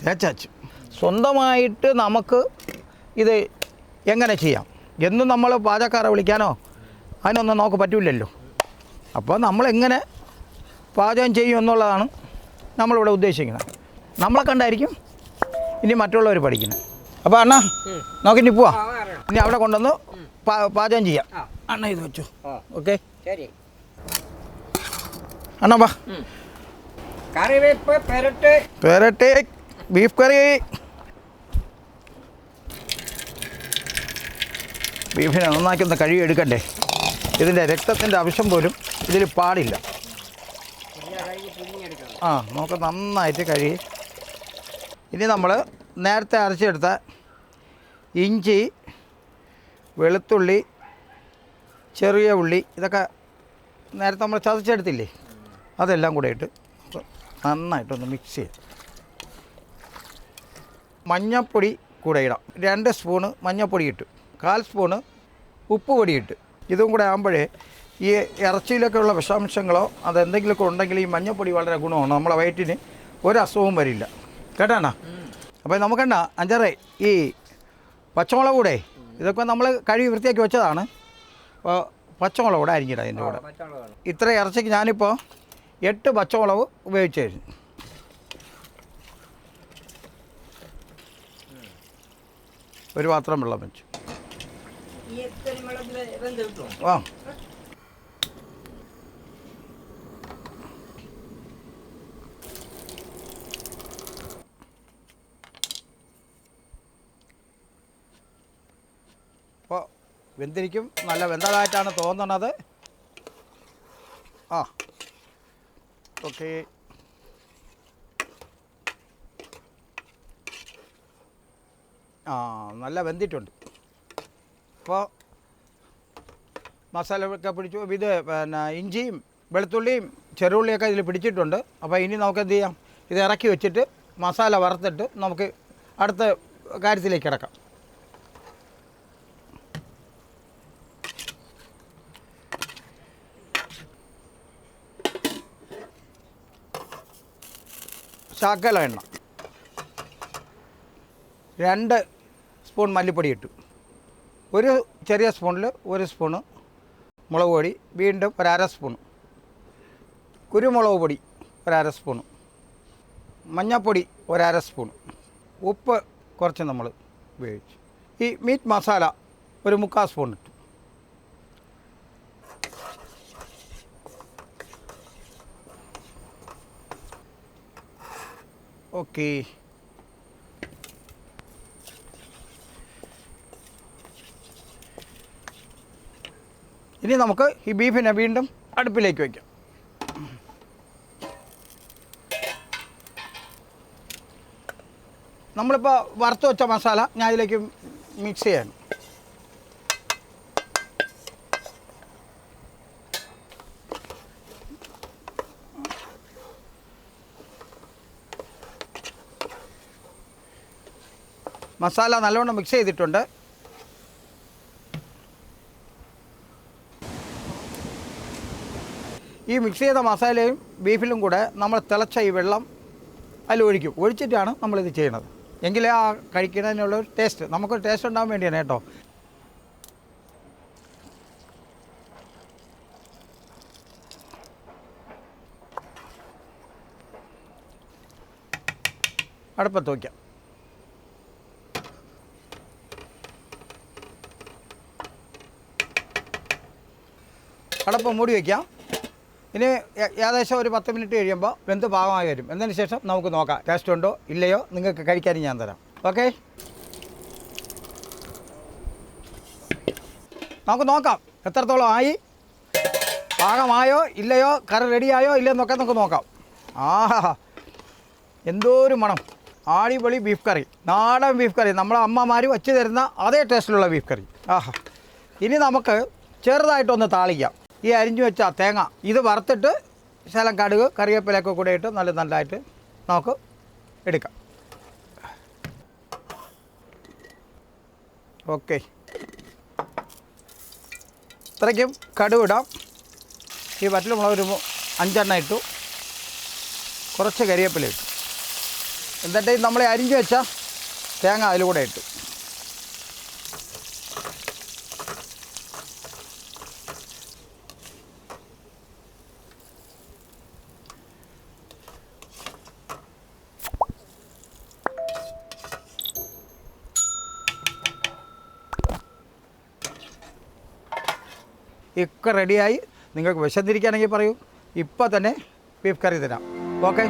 തേച്ചാച്ച് സ്വന്തമായിട്ട് നമുക്ക് ഇത് എങ്ങനെ ചെയ്യാം എന്നും നമ്മൾ പാചകക്കാരെ വിളിക്കാനോ അതിനൊന്നും നമുക്ക് പറ്റില്ലല്ലോ. അപ്പോൾ നമ്മളെങ്ങനെ പാചകം ചെയ്യും എന്നുള്ളതാണ് നമ്മളിവിടെ ഉദ്ദേശിക്കുന്നത്. നമ്മളെ കണ്ടായിരിക്കും ഇനി മറ്റുള്ളവർ പഠിക്കുന്നത്. അപ്പോൾ അണ്ണാ നോക്കിനി പോവാം. ഇനി അവിടെ കൊണ്ടുവന്ന് പാചകം ചെയ്യാം. അണ്ണ ഇത് വെച്ചു. ഓക്കെ ശരി. അണ്ണാ വാ. കറിവേപ്പ് പെരട്ട് ബീഫ് കറി. ബീഫിനെ നന്നാക്കി ഒന്ന് കഴുകി എടുക്കണ്ടേ. ഇതിൻ്റെ രക്തത്തിൻ്റെ അംശം പോലും ഇതിൽ പാടില്ല. നമുക്ക് നന്നായിട്ട് കഴുകി. ഇനി നമ്മൾ നേരത്തെ അരച്ചെടുത്ത ഇഞ്ചി, വെളുത്തുള്ളി, ചെറിയ ഉള്ളി ഇതൊക്കെ നേരത്തെ നമ്മൾ ചതച്ചെടുത്തില്ലേ, അതെല്ലാം കൂടെ ഇട്ട് നന്നായിട്ടൊന്ന് മിക്സ് ചെയ്യാം. മഞ്ഞൾപ്പൊടി കൂടെ ഇടാം. 2 സ്പൂണ് മഞ്ഞൾപ്പൊടി ഇട്ട്, 1/4 സ്പൂണ് ഉപ്പ് പൊടി ഇട്ട്. ഇതും കൂടെ ആകുമ്പോഴേ ഈ ഇറച്ചിയിലൊക്കെ ഉള്ള വിഷാംശങ്ങളോ അതെന്തെങ്കിലുമൊക്കെ ഉണ്ടെങ്കിൽ ഈ മഞ്ഞൾപ്പൊടി വളരെ ഗുണമാണ്. നമ്മളെ വയറ്റിന് ഒരസുഖവും വരില്ല. കേട്ടാ. അപ്പോൾ നമുക്കെണ്ണ 5 ഈ പച്ചമുളക് കൂടെ ഇതൊക്കെ നമ്മൾ കഴുകി വൃത്തിയാക്കി വെച്ചതാണ്. അപ്പോൾ പച്ചമുളക് കൂടെ അരിഞ്ഞിടാം അതിൻ്റെ കൂടെ. ഇത്ര ഇറച്ചിക്ക് ഞാനിപ്പോൾ 8 പച്ചമുളക് ഉപയോഗിച്ച് കഴിഞ്ഞു. ഒരു പാത്രം വെള്ളം വെച്ചു. ആ അപ്പോൾ വെന്തിരിക്കും. നല്ല വെന്തതായിട്ടാണ് തോന്നണത്. ഓക്കെ. നല്ല വെന്തിട്ടുണ്ട്. അപ്പോൾ മസാല ഒക്കെ പിടിച്ചു. ഇത് പിന്നെ ഇഞ്ചിയും വെളുത്തുള്ളിയും ചെറുള്ളിയൊക്കെ ഇതിൽ പിടിച്ചിട്ടുണ്ട്. അപ്പോൾ ഇനി നമുക്ക് എന്ത് ചെയ്യാം, ഇത് ഇറക്കി വെച്ചിട്ട് മസാല വറുത്തിട്ട് നമുക്ക് അടുത്ത കാര്യത്തിലേക്ക് കിടക്കാം. ശകല എണ്ണ, 2 സ്പൂൺ മല്ലിപ്പൊടി ഇട്ടു. ഒരു ചെറിയ സ്പൂണിൽ 1 സ്പൂണ് മുളക് പൊടി, വീണ്ടും 1/2 സ്പൂണ് കുരുമുളക് പൊടി, 1/2 സ്പൂണ് മഞ്ഞൾപ്പൊടി, 1/2 സ്പൂണ് ഉപ്പ് കുറച്ച് നമ്മൾ ഉപയോഗിച്ചു. ഈ മീറ്റ് മസാല ഒരു 3/4 സ്പൂൺ ഇട്ടു. ഓക്കെ. ഇനി നമുക്ക് ഈ ബീഫിനെ വീണ്ടും അടുപ്പിലേക്ക് വയ്ക്കാം. നമ്മളിപ്പോൾ വറുത്ത് വെച്ച മസാല ഞാൻ ഇതിലേക്ക് മിക്സ് ചെയ്യണം. മസാല നല്ലവണ്ണം മിക്സ് ചെയ്തിട്ടുണ്ട്. ഈ മിക്സ് ചെയ്ത മസാലയും ബീഫിലും കൂടെ നമ്മൾ തിളച്ച ഈ വെള്ളം അതിൽ ഒഴിക്കും. ഒഴിച്ചിട്ടാണ് നമ്മളിത് ചെയ്യണത്. എങ്കിലേ ആ കഴിക്കുന്നതിനുള്ളൊരു ടേസ്റ്റ്, നമുക്കൊരു ടേസ്റ്റ് ഉണ്ടാകാൻ വേണ്ടിയാണ് കേട്ടോ. അടുപ്പത്ത് വയ്ക്കാം. അടപ്പ് മൂടി വയ്ക്കാം. ഇനി ഏകദേശം ഒരു 10 മിനിറ്റ് കഴിയുമ്പോൾ വെന്ത് പാകമായി വരും. എന്നതിന് ശേഷം നമുക്ക് നോക്കാം ടേസ്റ്റ് ഉണ്ടോ ഇല്ലയോ, നിങ്ങൾക്ക് കഴിക്കാനും ഞാൻ തരാം. ഓക്കെ, നമുക്ക് നോക്കാം എത്രത്തോളം ആയി, പാകമായോ ഇല്ലയോ, കറി റെഡിയായോ ഇല്ലയെന്നൊക്കെ നമുക്ക് നോക്കാം. എന്തോ ഒരു മണം. അടിപൊളി ബീഫ് കറി, നാടൻ ബീഫ് കറി, നമ്മളെ അമ്മമാർ വച്ച് തരുന്ന അതേ ടേസ്റ്റിലുള്ള ബീഫ് കറി. ഇനി നമുക്ക് ചെറുതായിട്ടൊന്ന് താളിക്കാം. ഈ അരിഞ്ഞു വെച്ച തേങ്ങ ഇത് വറുത്തിട്ട് ശകലം കടുക് കറിവേപ്പിലൊക്കെ കൂടെ ഇട്ട് നല്ലതായിട്ട് നമുക്ക് എടുക്കാം. ഓക്കെ, ഇത്രയ്ക്കും കടുക് ഇടാം. ഈ വറ്റൽ മുളക് ഒരു 5 എണ്ണം ഇട്ടു. കുറച്ച് കരിവേപ്പില ഇട്ടു. എന്നിട്ട് നമ്മൾ അരിഞ്ഞ് വെച്ച തേങ്ങ അതിലൂടെ ഇട്ടു. ഒക്കെ റെഡിയായി. നിങ്ങൾക്ക് വിശന്നിരിക്കുകയാണെങ്കിൽ പറയൂ, ഇപ്പോൾ തന്നെ ബീഫ് കറി തരാം. ഓക്കെ.